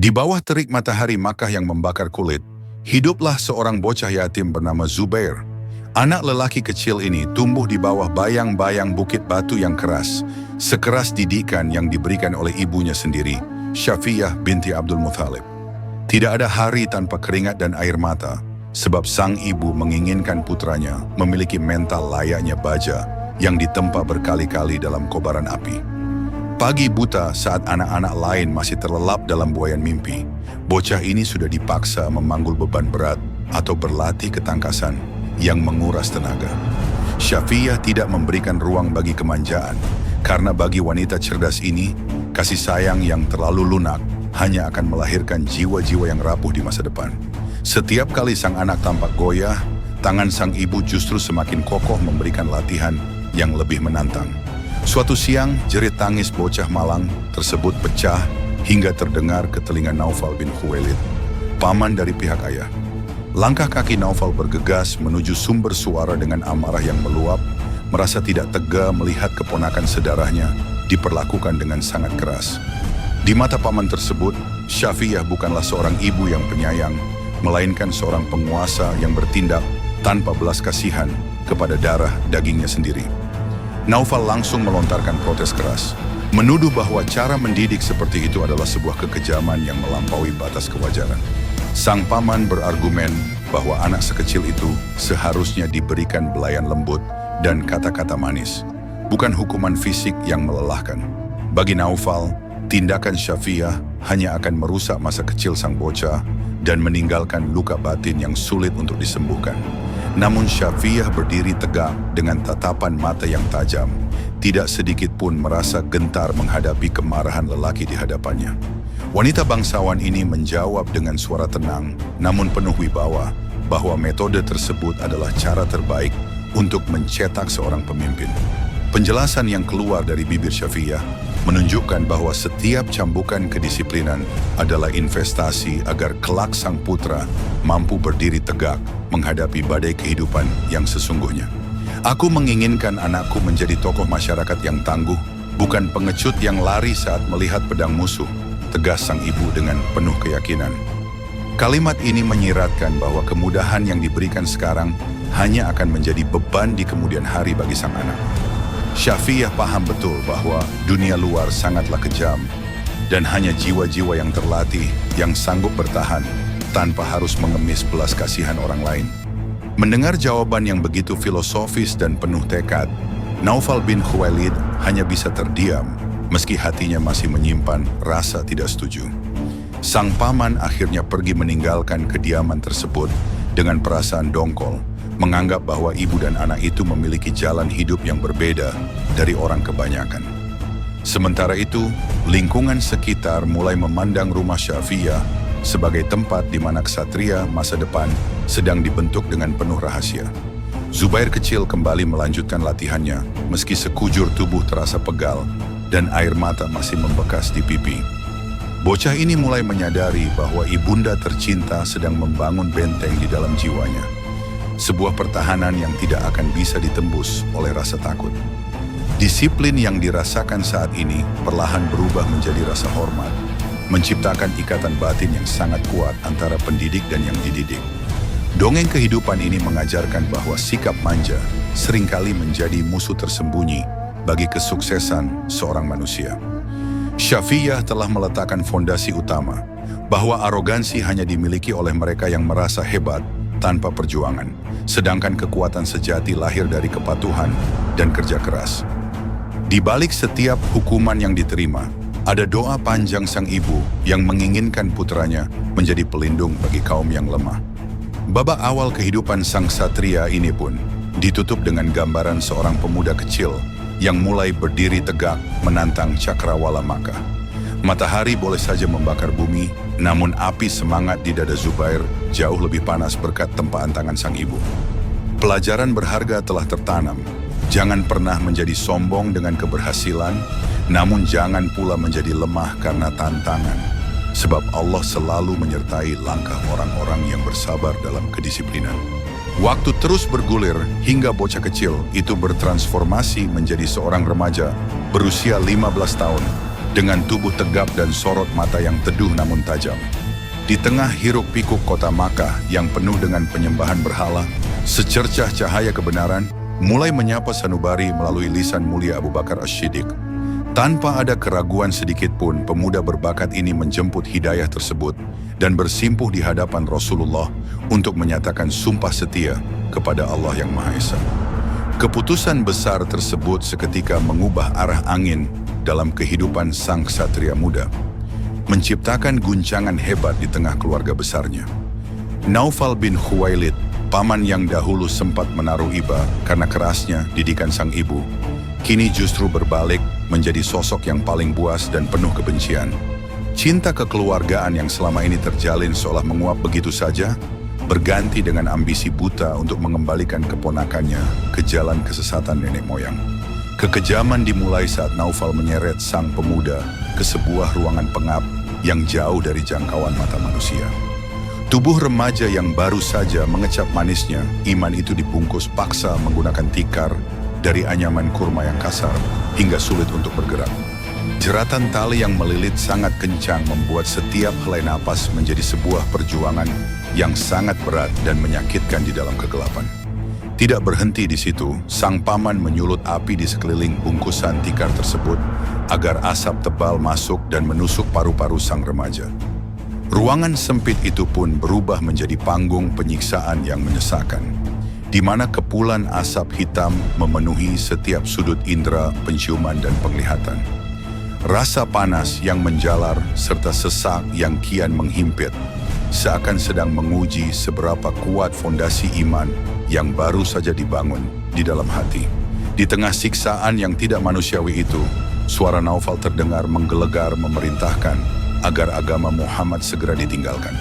Di bawah terik matahari Makkah yang membakar kulit, hiduplah seorang bocah yatim bernama Zubair. Anak lelaki kecil ini tumbuh di bawah bayang-bayang bukit batu yang keras, sekeras didikan yang diberikan oleh ibunya sendiri, Syafiyah binti Abdul Muthalib. Tidak ada hari tanpa keringat dan air mata, sebab sang ibu menginginkan putranya memiliki mental layaknya baja yang ditempa berkali-kali dalam kobaran api. Pagi buta saat anak-anak lain masih terlelap dalam buayan mimpi, bocah ini sudah dipaksa memanggul beban berat atau berlatih ketangkasan yang menguras tenaga. Syafiyah tidak memberikan ruang bagi kemanjaan, karena bagi wanita cerdas ini, kasih sayang yang terlalu lunak hanya akan melahirkan jiwa-jiwa yang rapuh di masa depan. Setiap kali sang anak tampak goyah, tangan sang ibu justru semakin kokoh memberikan latihan yang lebih menantang. Suatu siang, jerit tangis bocah malang tersebut pecah hingga terdengar ke telinga Naufal bin Khuwailid, paman dari pihak ayah. Langkah kaki Naufal bergegas menuju sumber suara dengan amarah yang meluap, merasa tidak tega melihat keponakan sedarahnya diperlakukan dengan sangat keras. Di mata paman tersebut, Syafiyah bukanlah seorang ibu yang penyayang, melainkan seorang penguasa yang bertindak tanpa belas kasihan kepada darah dagingnya sendiri. Naufal langsung melontarkan protes keras, menuduh bahwa cara mendidik seperti itu adalah sebuah kekejaman yang melampaui batas kewajaran. Sang paman berargumen bahwa anak sekecil itu seharusnya diberikan belayan lembut dan kata-kata manis, bukan hukuman fisik yang melelahkan. Bagi Naufal, tindakan Syafiyah hanya akan merusak masa kecil sang bocah dan meninggalkan luka batin yang sulit untuk disembuhkan. Namun Syafiyah berdiri tegak dengan tatapan mata yang tajam, tidak sedikit pun merasa gentar menghadapi kemarahan lelaki di hadapannya. Wanita bangsawan ini menjawab dengan suara tenang, namun penuh wibawa, bahwa metode tersebut adalah cara terbaik untuk mencetak seorang pemimpin. Penjelasan yang keluar dari bibir Syafiyah menunjukkan bahwa setiap cambukan kedisiplinan adalah investasi agar kelak sang putra mampu berdiri tegak menghadapi badai kehidupan yang sesungguhnya. Aku menginginkan anakku menjadi tokoh masyarakat yang tangguh, bukan pengecut yang lari saat melihat pedang musuh, tegas sang ibu dengan penuh keyakinan. Kalimat ini menyiratkan bahwa kemudahan yang diberikan sekarang hanya akan menjadi beban di kemudian hari bagi sang anak. Syafiyah paham betul bahwa dunia luar sangatlah kejam dan hanya jiwa-jiwa yang terlatih yang sanggup bertahan tanpa harus mengemis belas kasihan orang lain. Mendengar jawaban yang begitu filosofis dan penuh tekad, Naufal bin Khuwailid hanya bisa terdiam meski hatinya masih menyimpan rasa tidak setuju. Sang paman akhirnya pergi meninggalkan kediaman tersebut dengan perasaan dongkol, menganggap bahwa ibu dan anak itu memiliki jalan hidup yang berbeda dari orang kebanyakan. Sementara itu, lingkungan sekitar mulai memandang rumah Syafiyah sebagai tempat di mana ksatria masa depan sedang dibentuk dengan penuh rahasia. Zubair kecil kembali melanjutkan latihannya, meski sekujur tubuh terasa pegal dan air mata masih membekas di pipi. Bocah ini mulai menyadari bahwa ibunda tercinta sedang membangun benteng di dalam jiwanya. Sebuah pertahanan yang tidak akan bisa ditembus oleh rasa takut. Disiplin yang dirasakan saat ini perlahan berubah menjadi rasa hormat, menciptakan ikatan batin yang sangat kuat antara pendidik dan yang dididik. Dongeng kehidupan ini mengajarkan bahwa sikap manja seringkali menjadi musuh tersembunyi bagi kesuksesan seorang manusia. Syafiyah telah meletakkan fondasi utama, bahwa arogansi hanya dimiliki oleh mereka yang merasa hebat tanpa perjuangan, sedangkan kekuatan sejati lahir dari kepatuhan dan kerja keras. Di balik setiap hukuman yang diterima, ada doa panjang sang ibu yang menginginkan putranya menjadi pelindung bagi kaum yang lemah. Babak awal kehidupan sang satria ini pun ditutup dengan gambaran seorang pemuda kecil yang mulai berdiri tegak menantang cakrawala Makkah. Matahari boleh saja membakar bumi, namun api semangat di dada Zubair jauh lebih panas berkat tempaan tangan sang ibu. Pelajaran berharga telah tertanam. Jangan pernah menjadi sombong dengan keberhasilan, namun jangan pula menjadi lemah karena tantangan. Sebab Allah selalu menyertai langkah orang-orang yang bersabar dalam kedisiplinan. Waktu terus bergulir hingga bocah kecil itu bertransformasi menjadi seorang remaja berusia 15 tahun dengan tubuh tegap dan sorot mata yang teduh namun tajam. Di tengah hiruk-pikuk kota Makkah yang penuh dengan penyembahan berhala, secercah cahaya kebenaran mulai menyapa sanubari melalui lisan mulia Abu Bakar As-Siddiq. Tanpa ada keraguan sedikit pun, pemuda berbakat ini menjemput hidayah tersebut dan bersimpuh di hadapan Rasulullah untuk menyatakan sumpah setia kepada Allah yang Maha Esa. Keputusan besar tersebut seketika mengubah arah angin dalam kehidupan sang ksatria muda, menciptakan guncangan hebat di tengah keluarga besarnya. Naufal bin Khuwailid, paman yang dahulu sempat menaruh iba karena kerasnya didikan sang ibu, kini justru berbalik menjadi sosok yang paling buas dan penuh kebencian. Cinta kekeluargaan yang selama ini terjalin seolah menguap begitu saja, berganti dengan ambisi buta untuk mengembalikan keponakannya ke jalan kesesatan nenek moyang. Kekejaman dimulai saat Naufal menyeret sang pemuda ke sebuah ruangan pengap yang jauh dari jangkauan mata manusia. Tubuh remaja yang baru saja mengecap manisnya, iman itu dibungkus paksa menggunakan tikar dari anyaman kurma yang kasar hingga sulit untuk bergerak. Jeratan tali yang melilit sangat kencang membuat setiap helai napas menjadi sebuah perjuangan yang sangat berat dan menyakitkan di dalam kegelapan. Tidak berhenti di situ, sang paman menyulut api di sekeliling bungkusan tikar tersebut agar asap tebal masuk dan menusuk paru-paru sang remaja. Ruangan sempit itu pun berubah menjadi panggung penyiksaan yang menyesakan, di mana kepulan asap hitam memenuhi setiap sudut indera penciuman dan penglihatan. Rasa panas yang menjalar serta sesak yang kian menghimpit, seakan sedang menguji seberapa kuat fondasi iman yang baru saja dibangun di dalam hati. Di tengah siksaan yang tidak manusiawi itu, suara Naufal terdengar menggelegar memerintahkan agar agama Muhammad segera ditinggalkan.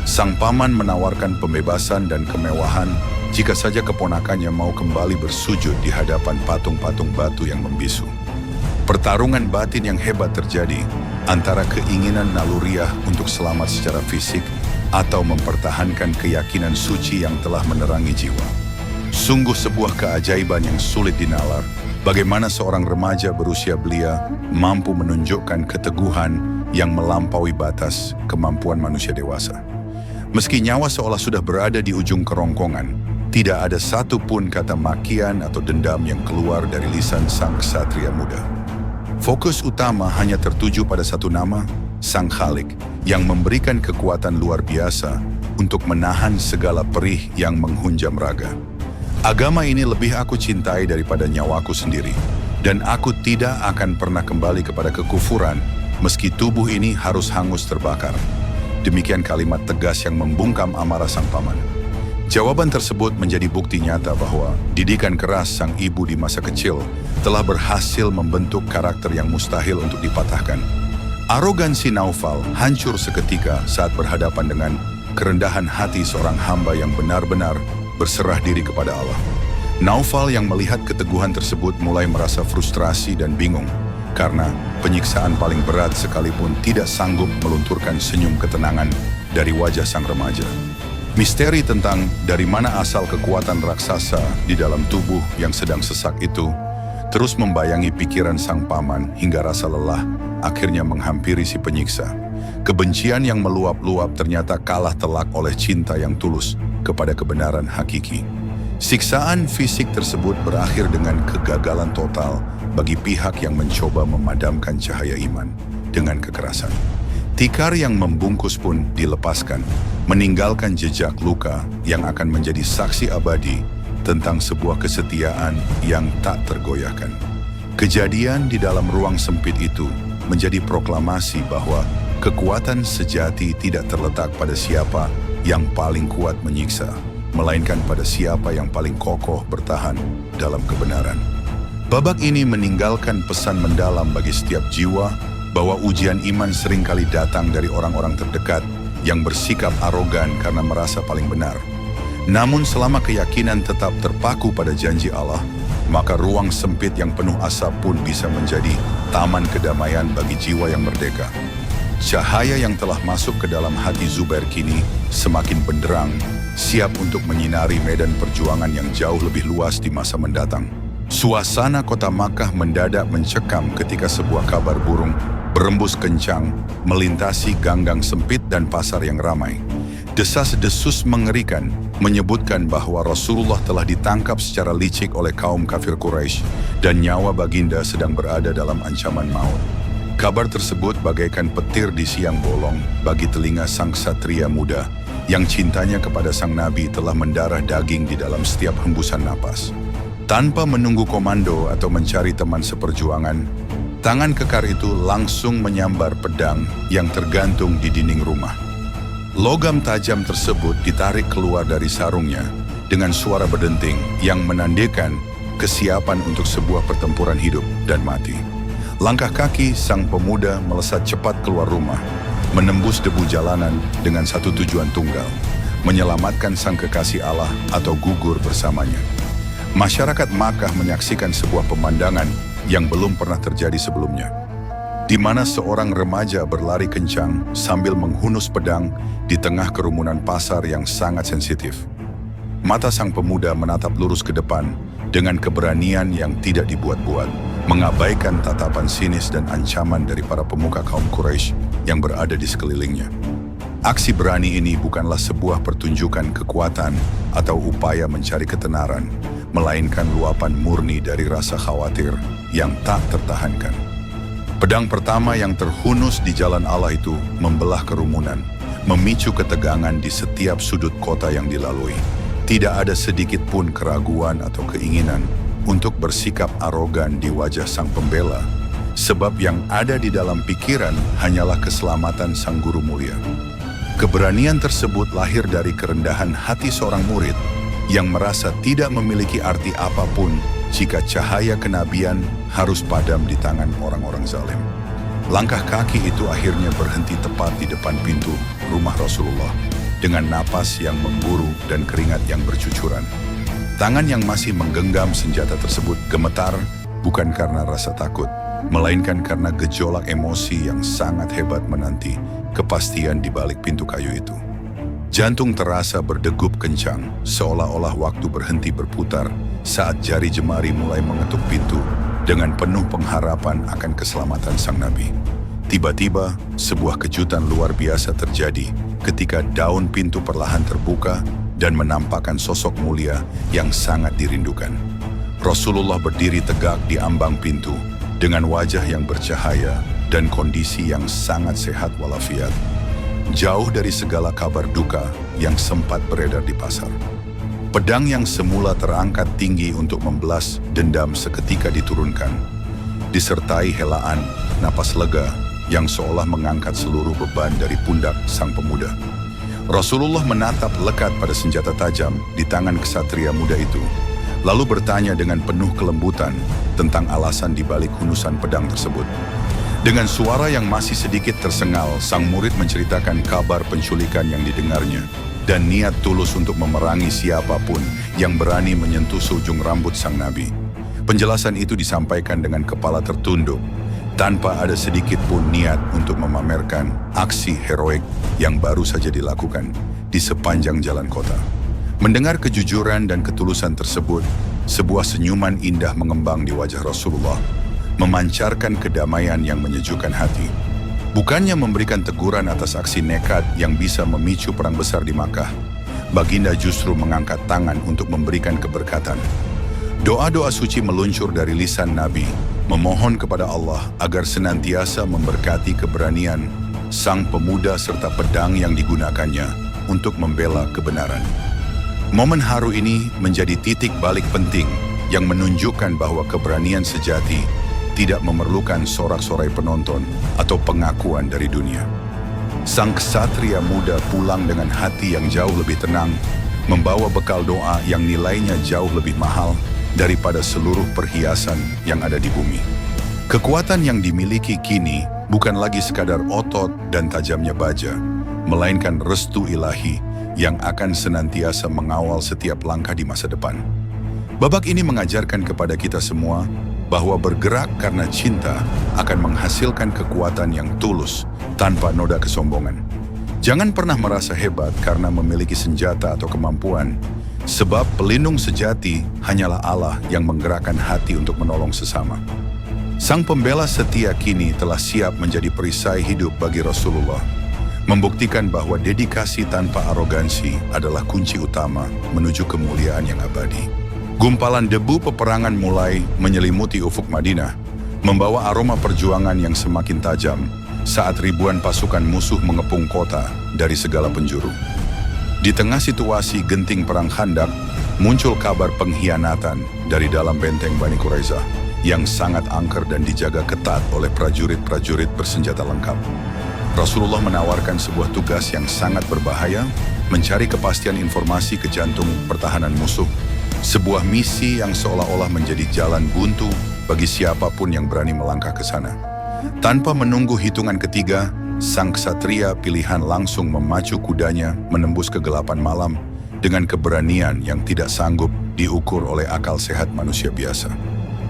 Sang paman menawarkan pembebasan dan kemewahan jika saja keponakannya mau kembali bersujud di hadapan patung-patung batu yang membisu. Pertarungan batin yang hebat terjadi antara keinginan naluriah untuk selamat secara fisik atau mempertahankan keyakinan suci yang telah menerangi jiwa. Sungguh sebuah keajaiban yang sulit dinalar, bagaimana seorang remaja berusia belia mampu menunjukkan keteguhan yang melampaui batas kemampuan manusia dewasa. Meski nyawa seolah sudah berada di ujung kerongkongan, tidak ada satu pun kata makian atau dendam yang keluar dari lisan sang ksatria muda. Fokus utama hanya tertuju pada satu nama, Sang Khalik, yang memberikan kekuatan luar biasa untuk menahan segala perih yang menghunjam raga. Agama ini lebih aku cintai daripada nyawaku sendiri, dan aku tidak akan pernah kembali kepada kekufuran meski tubuh ini harus hangus terbakar. Demikian kalimat tegas yang membungkam amarah sang paman. Jawaban tersebut menjadi bukti nyata bahwa didikan keras sang ibu di masa kecil telah berhasil membentuk karakter yang mustahil untuk dipatahkan. Arogansi Naufal hancur seketika saat berhadapan dengan kerendahan hati seorang hamba yang benar-benar berserah diri kepada Allah. Naufal yang melihat keteguhan tersebut mulai merasa frustrasi dan bingung, karena penyiksaan paling berat sekalipun tidak sanggup melunturkan senyum ketenangan dari wajah sang remaja. Misteri tentang dari mana asal kekuatan raksasa di dalam tubuh yang sedang sesak itu terus membayangi pikiran sang paman hingga rasa lelah akhirnya menghampiri si penyiksa. Kebencian yang meluap-luap ternyata kalah telak oleh cinta yang tulus kepada kebenaran hakiki. Siksaan fisik tersebut berakhir dengan kegagalan total bagi pihak yang mencoba memadamkan cahaya iman dengan kekerasan. Tikar yang membungkus pun dilepaskan, meninggalkan jejak luka yang akan menjadi saksi abadi tentang sebuah kesetiaan yang tak tergoyahkan. Kejadian di dalam ruang sempit itu menjadi proklamasi bahwa kekuatan sejati tidak terletak pada siapa yang paling kuat menyiksa, melainkan pada siapa yang paling kokoh bertahan dalam kebenaran. Babak ini meninggalkan pesan mendalam bagi setiap jiwa bahwa ujian iman seringkali datang dari orang-orang terdekat yang bersikap arogan karena merasa paling benar. Namun selama keyakinan tetap terpaku pada janji Allah, maka ruang sempit yang penuh asap pun bisa menjadi taman kedamaian bagi jiwa yang merdeka. Cahaya yang telah masuk ke dalam hati Zubair kini semakin benderang, siap untuk menyinari medan perjuangan yang jauh lebih luas di masa mendatang. Suasana kota Makkah mendadak mencekam ketika sebuah kabar burung berembus kencang, melintasi ganggang sempit dan pasar yang ramai. Desas-desus mengerikan menyebutkan bahwa Rasulullah telah ditangkap secara licik oleh kaum kafir Quraisy dan nyawa baginda sedang berada dalam ancaman maut. Kabar tersebut bagaikan petir di siang bolong bagi telinga sang ksatria muda yang cintanya kepada sang nabi telah mendarah daging di dalam setiap hembusan napas. Tanpa menunggu komando atau mencari teman seperjuangan, tangan kekar itu langsung menyambar pedang yang tergantung di dinding rumah. Logam tajam tersebut ditarik keluar dari sarungnya dengan suara berdenting yang menandakan kesiapan untuk sebuah pertempuran hidup dan mati. Langkah kaki sang pemuda melesat cepat keluar rumah, menembus debu jalanan dengan satu tujuan tunggal, menyelamatkan sang kekasih Allah atau gugur bersamanya. Masyarakat Makkah menyaksikan sebuah pemandangan yang belum pernah terjadi sebelumnya, di mana seorang remaja berlari kencang sambil menghunus pedang di tengah kerumunan pasar yang sangat sensitif. Mata sang pemuda menatap lurus ke depan dengan keberanian yang tidak dibuat-buat, mengabaikan tatapan sinis dan ancaman dari para pemuka kaum Quraisy yang berada di sekelilingnya. Aksi berani ini bukanlah sebuah pertunjukan kekuatan atau upaya mencari ketenaran, melainkan luapan murni dari rasa khawatir yang tak tertahankan. Pedang pertama yang terhunus di jalan Allah itu membelah kerumunan, memicu ketegangan di setiap sudut kota yang dilalui. Tidak ada sedikit pun keraguan atau keinginan untuk bersikap arogan di wajah sang pembela, sebab yang ada di dalam pikiran hanyalah keselamatan sang guru mulia. Keberanian tersebut lahir dari kerendahan hati seorang murid yang merasa tidak memiliki arti apapun jika cahaya kenabian harus padam di tangan orang-orang zalim. Langkah kaki itu akhirnya berhenti tepat di depan pintu rumah Rasulullah dengan napas yang memburu dan keringat yang bercucuran. Tangan yang masih menggenggam senjata tersebut gemetar bukan karena rasa takut, melainkan karena gejolak emosi yang sangat hebat menanti kepastian di balik pintu kayu itu. Jantung terasa berdegup kencang, seolah-olah waktu berhenti berputar saat jari jemari mulai mengetuk pintu dengan penuh pengharapan akan keselamatan sang nabi. Tiba-tiba, sebuah kejutan luar biasa terjadi ketika daun pintu perlahan terbuka dan menampakkan sosok mulia yang sangat dirindukan. Rasulullah berdiri tegak di ambang pintu dengan wajah yang bercahaya dan kondisi yang sangat sehat walafiat, jauh dari segala kabar duka yang sempat beredar di pasar. Pedang yang semula terangkat tinggi untuk membelas dendam seketika diturunkan, disertai helaan napas lega yang seolah mengangkat seluruh beban dari pundak sang pemuda. Rasulullah menatap lekat pada senjata tajam di tangan ksatria muda itu, lalu bertanya dengan penuh kelembutan tentang alasan di balik hunusan pedang tersebut. Dengan suara yang masih sedikit tersengal, sang murid menceritakan kabar penculikan yang didengarnya dan niat tulus untuk memerangi siapapun yang berani menyentuh seujung rambut sang nabi. Penjelasan itu disampaikan dengan kepala tertunduk, tanpa ada sedikit pun niat untuk memamerkan aksi heroik yang baru saja dilakukan di sepanjang jalan kota. Mendengar kejujuran dan ketulusan tersebut, sebuah senyuman indah mengembang di wajah Rasulullah, memancarkan kedamaian yang menyejukkan hati. Bukannya memberikan teguran atas aksi nekat yang bisa memicu perang besar di Makkah, baginda justru mengangkat tangan untuk memberikan keberkatan. Doa-doa suci meluncur dari lisan Nabi, memohon kepada Allah agar senantiasa memberkati keberanian sang pemuda serta pedang yang digunakannya untuk membela kebenaran. Momen haru ini menjadi titik balik penting yang menunjukkan bahwa keberanian sejati tidak memerlukan sorak-sorai penonton atau pengakuan dari dunia. Sang ksatria muda pulang dengan hati yang jauh lebih tenang, membawa bekal doa yang nilainya jauh lebih mahal daripada seluruh perhiasan yang ada di bumi. Kekuatan yang dimiliki kini bukan lagi sekadar otot dan tajamnya baja, melainkan restu ilahi yang akan senantiasa mengawal setiap langkah di masa depan. Babak ini mengajarkan kepada kita semua bahwa bergerak karena cinta akan menghasilkan kekuatan yang tulus tanpa noda kesombongan. Jangan pernah merasa hebat karena memiliki senjata atau kemampuan, sebab pelindung sejati hanyalah Allah yang menggerakkan hati untuk menolong sesama. Sang pembela setia kini telah siap menjadi perisai hidup bagi Rasulullah, membuktikan bahwa dedikasi tanpa arogansi adalah kunci utama menuju kemuliaan yang abadi. Gumpalan debu peperangan mulai menyelimuti ufuk Madinah, membawa aroma perjuangan yang semakin tajam saat ribuan pasukan musuh mengepung kota dari segala penjuru. Di tengah situasi genting perang Khandaq, muncul kabar pengkhianatan dari dalam benteng Bani Quraisyah yang sangat angker dan dijaga ketat oleh prajurit-prajurit bersenjata lengkap. Rasulullah menawarkan sebuah tugas yang sangat berbahaya, mencari kepastian informasi ke jantung pertahanan musuh, sebuah misi yang seolah-olah menjadi jalan buntu bagi siapapun yang berani melangkah ke sana. Tanpa menunggu hitungan ketiga, sang ksatria pilihan langsung memacu kudanya menembus kegelapan malam dengan keberanian yang tidak sanggup diukur oleh akal sehat manusia biasa.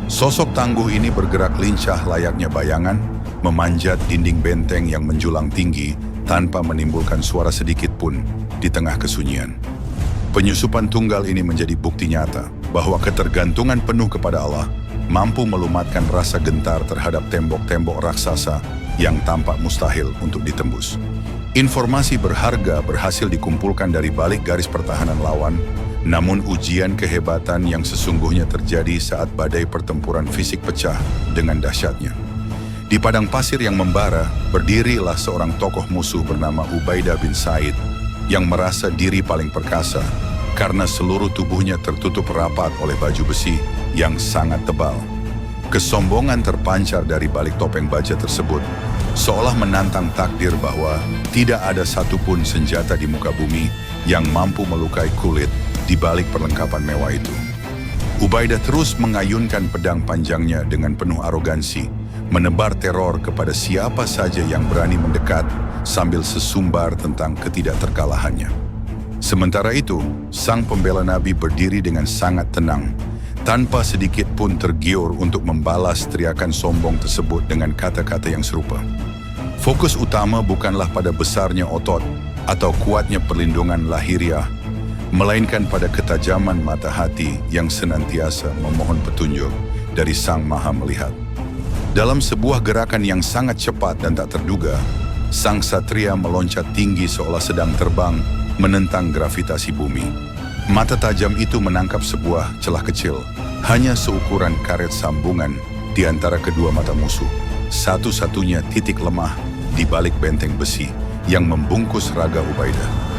Sosok tangguh ini bergerak lincah layaknya bayangan, memanjat dinding benteng yang menjulang tinggi tanpa menimbulkan suara sedikit pun di tengah kesunyian. Penyusupan tunggal ini menjadi bukti nyata bahwa ketergantungan penuh kepada Allah mampu melumatkan rasa gentar terhadap tembok-tembok raksasa yang tampak mustahil untuk ditembus. Informasi berharga berhasil dikumpulkan dari balik garis pertahanan lawan, namun ujian kehebatan yang sesungguhnya terjadi saat badai pertempuran fisik pecah dengan dahsyatnya. Di padang pasir yang membara, berdirilah seorang tokoh musuh bernama Ubaidah bin Said yang merasa diri paling perkasa karena seluruh tubuhnya tertutup rapat oleh baju besi yang sangat tebal. Kesombongan terpancar dari balik topeng baja tersebut, seolah menantang takdir bahwa tidak ada satupun senjata di muka bumi yang mampu melukai kulit di balik perlengkapan mewah itu. Ubaidah terus mengayunkan pedang panjangnya dengan penuh arogansi, menebar teror kepada siapa saja yang berani mendekat sambil sesumbar tentang ketidakterkalahannya. Sementara itu, sang pembela Nabi berdiri dengan sangat tenang, tanpa sedikit pun tergiur untuk membalas teriakan sombong tersebut dengan kata-kata yang serupa. Fokus utama bukanlah pada besarnya otot atau kuatnya perlindungan lahiriah, melainkan pada ketajaman mata hati yang senantiasa memohon petunjuk dari Sang Maha Melihat. Dalam sebuah gerakan yang sangat cepat dan tak terduga, sang ksatria meloncat tinggi seolah sedang terbang menentang gravitasi bumi. Mata tajam itu menangkap sebuah celah kecil, hanya seukuran karet sambungan di antara kedua mata musuh, satu-satunya titik lemah di balik benteng besi yang membungkus raga Ubaidah.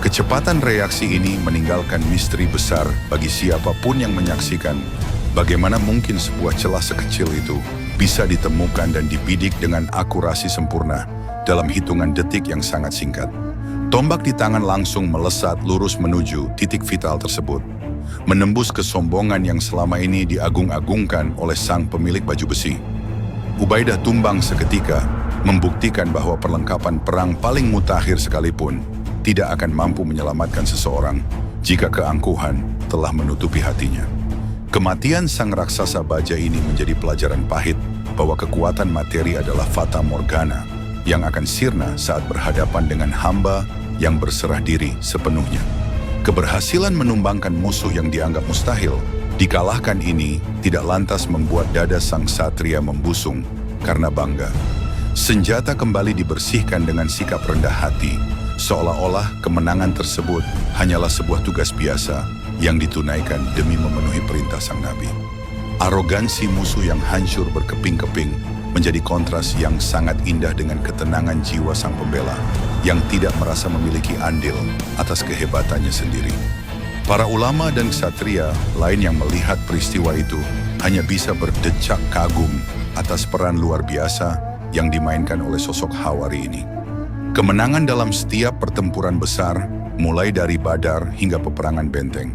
Kecepatan reaksi ini meninggalkan misteri besar bagi siapapun yang menyaksikan bagaimana mungkin sebuah celah sekecil itu bisa ditemukan dan dibidik dengan akurasi sempurna dalam hitungan detik yang sangat singkat. Tombak di tangan langsung melesat lurus menuju titik vital tersebut, menembus kesombongan yang selama ini diagung-agungkan oleh sang pemilik baju besi. Ubaidah tumbang seketika, membuktikan bahwa perlengkapan perang paling mutakhir sekalipun tidak akan mampu menyelamatkan seseorang jika keangkuhan telah menutupi hatinya. Kematian sang raksasa baja ini menjadi pelajaran pahit bahwa kekuatan materi adalah fata morgana yang akan sirna saat berhadapan dengan hamba yang berserah diri sepenuhnya. Keberhasilan menumbangkan musuh yang dianggap mustahil, dikalahkan ini tidak lantas membuat dada sang ksatria membusung karena bangga. Senjata kembali dibersihkan dengan sikap rendah hati, seolah-olah kemenangan tersebut hanyalah sebuah tugas biasa yang ditunaikan demi memenuhi perintah sang Nabi. Arogansi musuh yang hancur berkeping-keping menjadi kontras yang sangat indah dengan ketenangan jiwa sang pembela yang tidak merasa memiliki andil atas kehebatannya sendiri. Para ulama dan ksatria lain yang melihat peristiwa itu hanya bisa berdecak kagum atas peran luar biasa yang dimainkan oleh sosok Hawari ini. Kemenangan dalam setiap pertempuran besar, mulai dari Badar hingga peperangan benteng,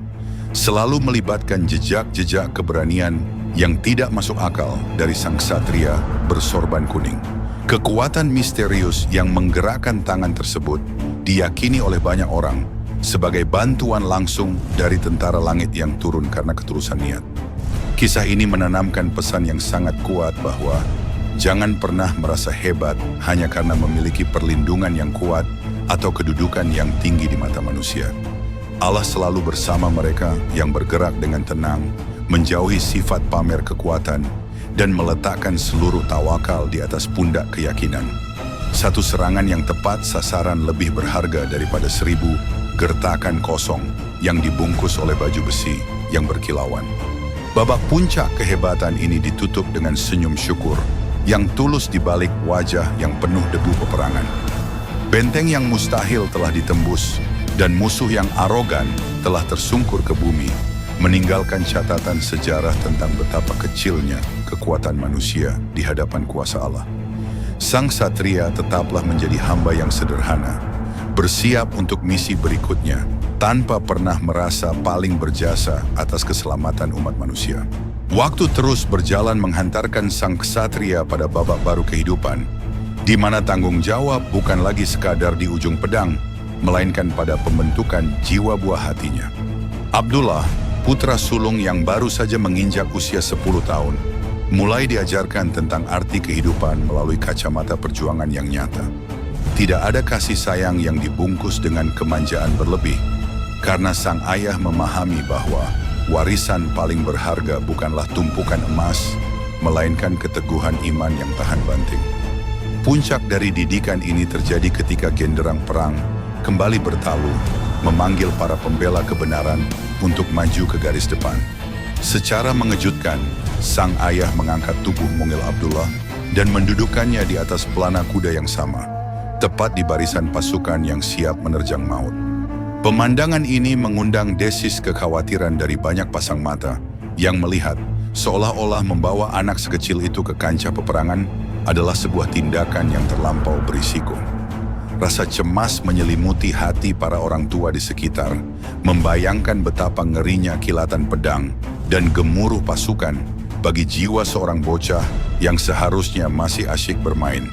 selalu melibatkan jejak-jejak keberanian yang tidak masuk akal dari sang ksatria bersorban kuning. Kekuatan misterius yang menggerakkan tangan tersebut diyakini oleh banyak orang sebagai bantuan langsung dari tentara langit yang turun karena ketulusan niat. Kisah ini menanamkan pesan yang sangat kuat bahwa jangan pernah merasa hebat hanya karena memiliki perlindungan yang kuat atau kedudukan yang tinggi di mata manusia. Allah selalu bersama mereka yang bergerak dengan tenang, menjauhi sifat pamer kekuatan, dan meletakkan seluruh tawakal di atas pundak keyakinan. Satu serangan yang tepat sasaran lebih berharga daripada 1000 gertakan kosong yang dibungkus oleh baju besi yang berkilauan. Babak puncak kehebatan ini ditutup dengan senyum syukur yang tulus di balik wajah yang penuh debu peperangan. Benteng yang mustahil telah ditembus dan musuh yang arogan telah tersungkur ke bumi, meninggalkan catatan sejarah tentang betapa kecilnya kekuatan manusia di hadapan kuasa Allah. Sang Ksatria tetaplah menjadi hamba yang sederhana, bersiap untuk misi berikutnya, tanpa pernah merasa paling berjasa atas keselamatan umat manusia. Waktu terus berjalan menghantarkan sang Ksatria pada babak baru kehidupan, di mana tanggung jawab bukan lagi sekadar di ujung pedang, melainkan pada pembentukan jiwa buah hatinya. Abdullah, putra sulung yang baru saja menginjak usia 10 tahun, mulai diajarkan tentang arti kehidupan melalui kacamata perjuangan yang nyata. Tidak ada kasih sayang yang dibungkus dengan kemanjaan berlebih, karena sang ayah memahami bahwa warisan paling berharga bukanlah tumpukan emas, melainkan keteguhan iman yang tahan banting. Puncak dari didikan ini terjadi ketika genderang perang kembali bertalu, memanggil para pembela kebenaran untuk maju ke garis depan. Secara mengejutkan, sang ayah mengangkat tubuh mungil Abdullah dan mendudukkannya di atas pelana kuda yang sama, tepat di barisan pasukan yang siap menerjang maut. Pemandangan ini mengundang desis kekhawatiran dari banyak pasang mata yang melihat seolah-olah membawa anak sekecil itu ke kancah peperangan adalah sebuah tindakan yang terlampau berisiko. Rasa cemas menyelimuti hati para orang tua di sekitar, membayangkan betapa ngerinya kilatan pedang dan gemuruh pasukan bagi jiwa seorang bocah yang seharusnya masih asyik bermain.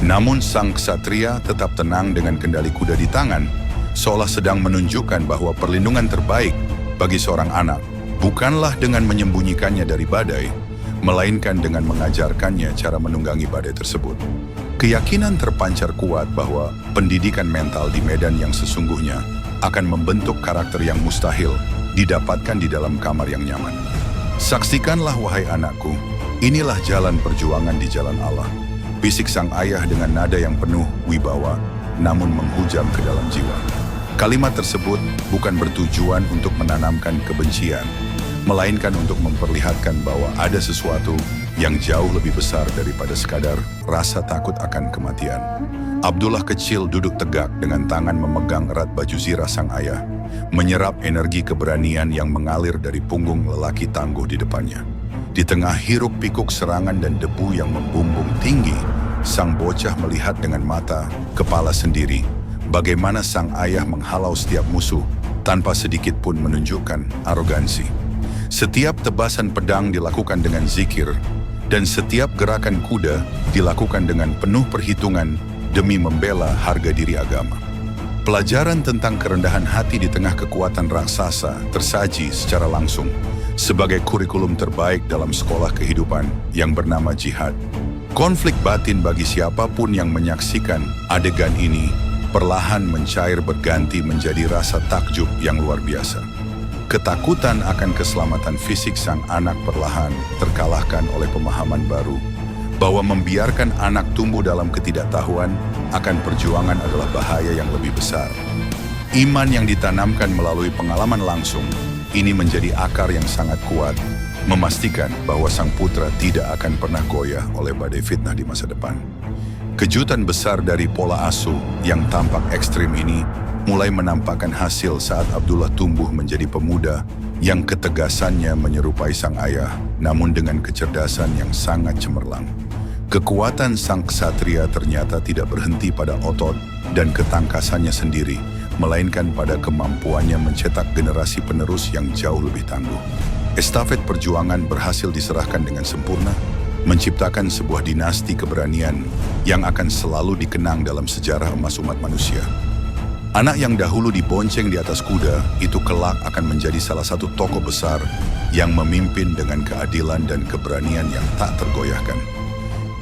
Namun sang ksatria tetap tenang dengan kendali kuda di tangan, seolah sedang menunjukkan bahwa perlindungan terbaik bagi seorang anak bukanlah dengan menyembunyikannya dari badai, melainkan dengan mengajarkannya cara menunggangi badai tersebut. Keyakinan terpancar kuat bahwa pendidikan mental di medan yang sesungguhnya akan membentuk karakter yang mustahil didapatkan di dalam kamar yang nyaman. Saksikanlah wahai anakku, inilah jalan perjuangan di jalan Allah. Bisik sang ayah dengan nada yang penuh wibawa, namun menghujam ke dalam jiwa. Kalimat tersebut bukan bertujuan untuk menanamkan kebencian, melainkan untuk memperlihatkan bahwa ada sesuatu yang jauh lebih besar daripada sekadar rasa takut akan kematian. Abdullah kecil duduk tegak dengan tangan memegang erat baju zirah sang ayah, menyerap energi keberanian yang mengalir dari punggung lelaki tangguh di depannya. Di tengah hiruk pikuk serangan dan debu yang membumbung tinggi, sang bocah melihat dengan mata kepala sendiri bagaimana sang ayah menghalau setiap musuh tanpa sedikit pun menunjukkan arogansi. Setiap tebasan pedang dilakukan dengan zikir, dan setiap gerakan kuda dilakukan dengan penuh perhitungan demi membela harga diri agama. Pelajaran tentang kerendahan hati di tengah kekuatan raksasa tersaji secara langsung sebagai kurikulum terbaik dalam sekolah kehidupan yang bernama jihad. Konflik batin bagi siapapun yang menyaksikan adegan ini perlahan mencair berganti menjadi rasa takjub yang luar biasa. Ketakutan akan keselamatan fisik sang anak perlahan terkalahkan oleh pemahaman baru bahwa membiarkan anak tumbuh dalam ketidaktahuan akan perjuangan adalah bahaya yang lebih besar. Iman yang ditanamkan melalui pengalaman langsung ini menjadi akar yang sangat kuat, memastikan bahwa sang putra tidak akan pernah goyah oleh badai fitnah di masa depan. Kejutan besar dari pola asuh yang tampak ekstrim ini mulai menampakkan hasil saat Abdullah tumbuh menjadi pemuda yang ketegasannya menyerupai sang ayah, namun dengan kecerdasan yang sangat cemerlang. Kekuatan sang ksatria ternyata tidak berhenti pada otot dan ketangkasannya sendiri, melainkan pada kemampuannya mencetak generasi penerus yang jauh lebih tangguh. Estafet perjuangan berhasil diserahkan dengan sempurna, menciptakan sebuah dinasti keberanian yang akan selalu dikenang dalam sejarah emas umat manusia. Anak yang dahulu dibonceng di atas kuda itu kelak akan menjadi salah satu tokoh besar yang memimpin dengan keadilan dan keberanian yang tak tergoyahkan.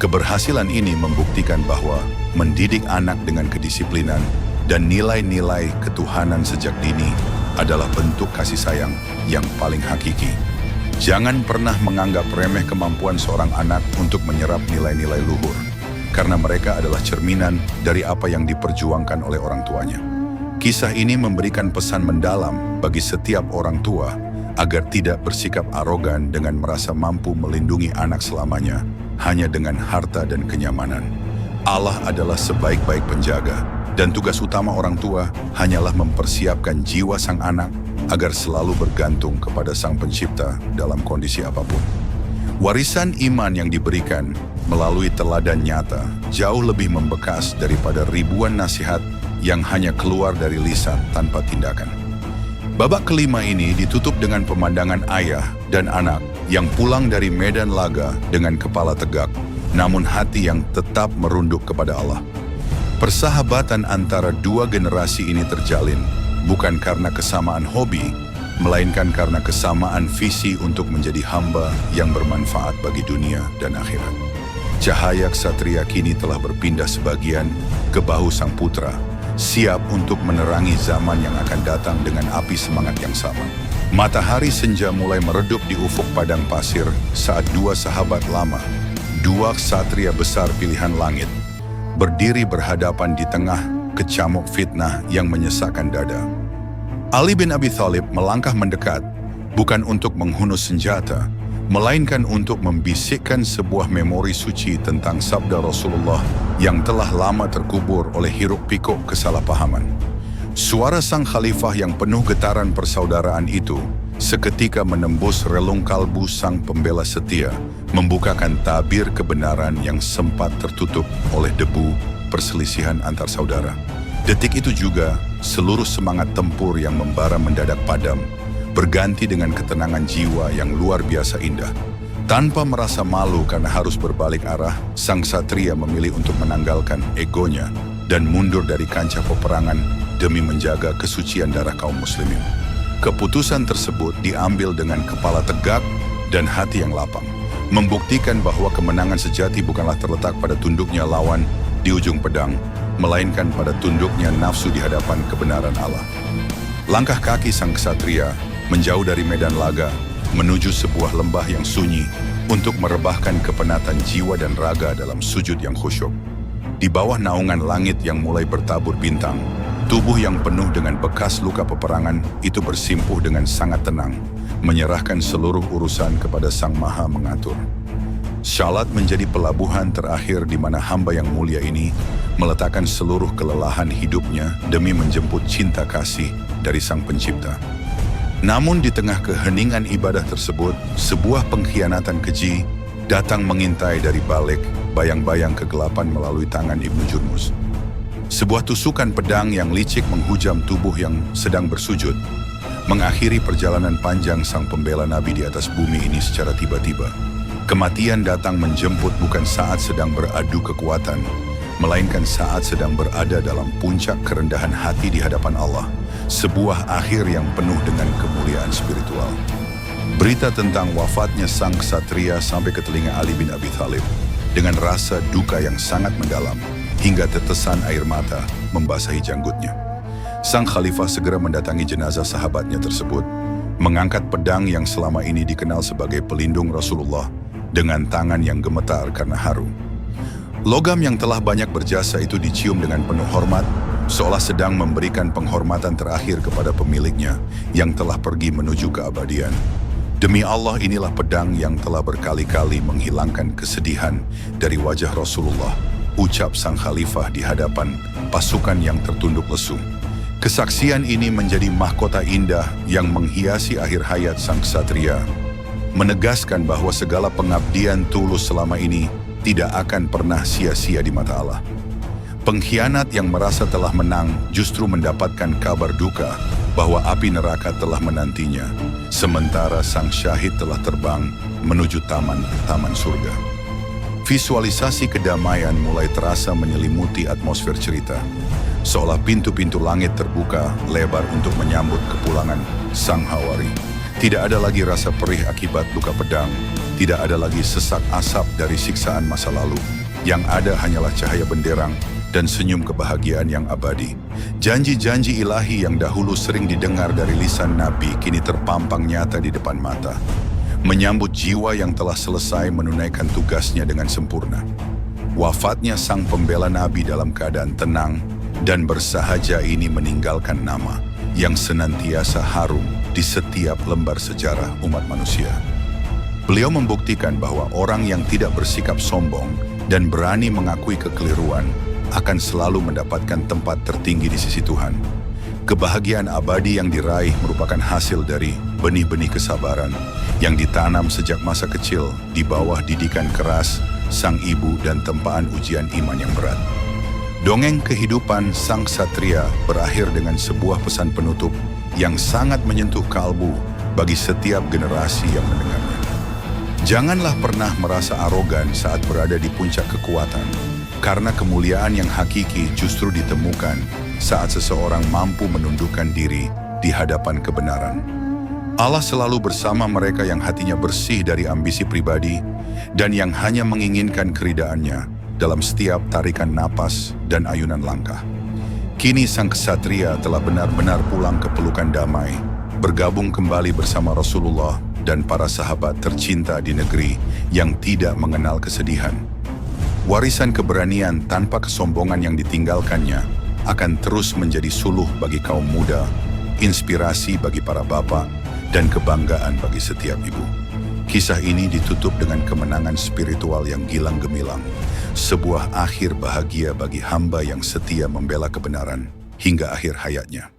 Keberhasilan ini membuktikan bahwa mendidik anak dengan kedisiplinan dan nilai-nilai ketuhanan sejak dini adalah bentuk kasih sayang yang paling hakiki. Jangan pernah menganggap remeh kemampuan seorang anak untuk menyerap nilai-nilai luhur, karena mereka adalah cerminan dari apa yang diperjuangkan oleh orang tuanya. Kisah ini memberikan pesan mendalam bagi setiap orang tua agar tidak bersikap arogan dengan merasa mampu melindungi anak selamanya hanya dengan harta dan kenyamanan. Allah adalah sebaik-baik penjaga, dan tugas utama orang tua hanyalah mempersiapkan jiwa sang anak agar selalu bergantung kepada Sang Pencipta dalam kondisi apapun. Warisan iman yang diberikan melalui teladan nyata jauh lebih membekas daripada ribuan nasihat yang hanya keluar dari lisan tanpa tindakan. Babak kelima ini ditutup dengan pemandangan ayah dan anak yang pulang dari medan laga dengan kepala tegak, namun hati yang tetap merunduk kepada Allah. Persahabatan antara dua generasi ini terjalin bukan karena kesamaan hobi, melainkan karena kesamaan visi untuk menjadi hamba yang bermanfaat bagi dunia dan akhirat. Cahaya ksatria kini telah berpindah sebagian ke bahu sang putra, siap untuk menerangi zaman yang akan datang dengan api semangat yang sama. Matahari senja mulai meredup di ufuk padang pasir saat dua sahabat lama, dua ksatria besar pilihan langit, berdiri berhadapan di tengah kecamuk fitnah yang menyesakkan dada. Ali bin Abi Thalib melangkah mendekat, bukan untuk menghunus senjata, melainkan untuk membisikkan sebuah memori suci tentang sabda Rasulullah yang telah lama terkubur oleh hiruk-pikuk kesalahpahaman. Suara sang khalifah yang penuh getaran persaudaraan itu seketika menembus relung kalbu sang pembela setia, membukakan tabir kebenaran yang sempat tertutup oleh debu perselisihan antar saudara. Detik itu juga, seluruh semangat tempur yang membara mendadak padam, berganti dengan ketenangan jiwa yang luar biasa indah. Tanpa merasa malu karena harus berbalik arah, sang ksatria memilih untuk menanggalkan egonya dan mundur dari kancah peperangan demi menjaga kesucian darah kaum muslimin. Keputusan tersebut diambil dengan kepala tegak dan hati yang lapang, membuktikan bahwa kemenangan sejati bukanlah terletak pada tunduknya lawan di ujung pedang, melainkan pada tunduknya nafsu di hadapan kebenaran Allah. Langkah kaki sang ksatria menjauh dari medan laga menuju sebuah lembah yang sunyi untuk merebahkan kepenatan jiwa dan raga dalam sujud yang khusyuk. Di bawah naungan langit yang mulai bertabur bintang, tubuh yang penuh dengan bekas luka peperangan itu bersimpuh dengan sangat tenang, menyerahkan seluruh urusan kepada Sang Maha Mengatur. Syalat menjadi pelabuhan terakhir di mana hamba yang mulia ini meletakkan seluruh kelelahan hidupnya demi menjemput cinta kasih dari Sang Pencipta. Namun di tengah keheningan ibadah tersebut, sebuah pengkhianatan keji datang mengintai dari balik bayang-bayang kegelapan melalui tangan Ibnu Jurmuz. Sebuah tusukan pedang yang licik menghujam tubuh yang sedang bersujud, mengakhiri perjalanan panjang sang pembela Nabi di atas bumi ini secara tiba-tiba. Kematian datang menjemput bukan saat sedang beradu kekuatan, melainkan saat sedang berada dalam puncak kerendahan hati di hadapan Allah, sebuah akhir yang penuh dengan kemuliaan spiritual. Berita tentang wafatnya sang ksatria sampai ke telinga Ali bin Abi Thalib dengan rasa duka yang sangat mendalam, hingga tetesan air mata membasahi janggutnya. Sang khalifah segera mendatangi jenazah sahabatnya tersebut, mengangkat pedang yang selama ini dikenal sebagai pelindung Rasulullah dengan tangan yang gemetar karena haru. Logam yang telah banyak berjasa itu dicium dengan penuh hormat, seolah sedang memberikan penghormatan terakhir kepada pemiliknya yang telah pergi menuju keabadian. Demi Allah, inilah pedang yang telah berkali-kali menghilangkan kesedihan dari wajah Rasulullah, ucap sang khalifah di hadapan pasukan yang tertunduk lesu. Kesaksian ini menjadi mahkota indah yang menghiasi akhir hayat sang ksatria, menegaskan bahwa segala pengabdian tulus selama ini tidak akan pernah sia-sia di mata Allah. Pengkhianat yang merasa telah menang justru mendapatkan kabar duka bahwa api neraka telah menantinya, sementara sang syahid telah terbang menuju taman surga. Visualisasi kedamaian mulai terasa menyelimuti atmosfer cerita, seolah pintu-pintu langit terbuka lebar untuk menyambut kepulangan sang Hawari. Tidak ada lagi rasa perih akibat luka pedang, tidak ada lagi sesak asap dari siksaan masa lalu. Yang ada hanyalah cahaya benderang dan senyum kebahagiaan yang abadi. Janji-janji ilahi yang dahulu sering didengar dari lisan Nabi kini terpampang nyata di depan mata. menyambut jiwa yang telah selesai menunaikan tugasnya dengan sempurna. Wafatnya sang pembela Nabi dalam keadaan tenang dan bersahaja ini meninggalkan nama yang senantiasa harum di setiap lembar sejarah umat manusia. Beliau membuktikan bahwa orang yang tidak bersikap sombong dan berani mengakui kekeliruan akan selalu mendapatkan tempat tertinggi di sisi Tuhan. Kebahagiaan abadi yang diraih merupakan hasil dari benih-benih kesabaran yang ditanam sejak masa kecil di bawah didikan keras sang ibu dan tempaan ujian iman yang berat. Dongeng kehidupan sang ksatria berakhir dengan sebuah pesan penutup yang sangat menyentuh kalbu bagi setiap generasi yang mendengarnya. Janganlah pernah merasa arogan saat berada di puncak kekuatan, karena kemuliaan yang hakiki justru ditemukan saat seseorang mampu menundukkan diri di hadapan kebenaran. Allah selalu bersama mereka yang hatinya bersih dari ambisi pribadi dan yang hanya menginginkan keridaannya dalam setiap tarikan napas dan ayunan langkah. Kini sang ksatria telah benar-benar pulang ke pelukan damai, bergabung kembali bersama Rasulullah dan para sahabat tercinta di negeri yang tidak mengenal kesedihan. Warisan keberanian tanpa kesombongan yang ditinggalkannya akan terus menjadi suluh bagi kaum muda, inspirasi bagi para bapak, dan kebanggaan bagi setiap ibu. Kisah ini ditutup dengan kemenangan spiritual yang gilang gemilang, sebuah akhir bahagia bagi hamba yang setia membela kebenaran hingga akhir hayatnya.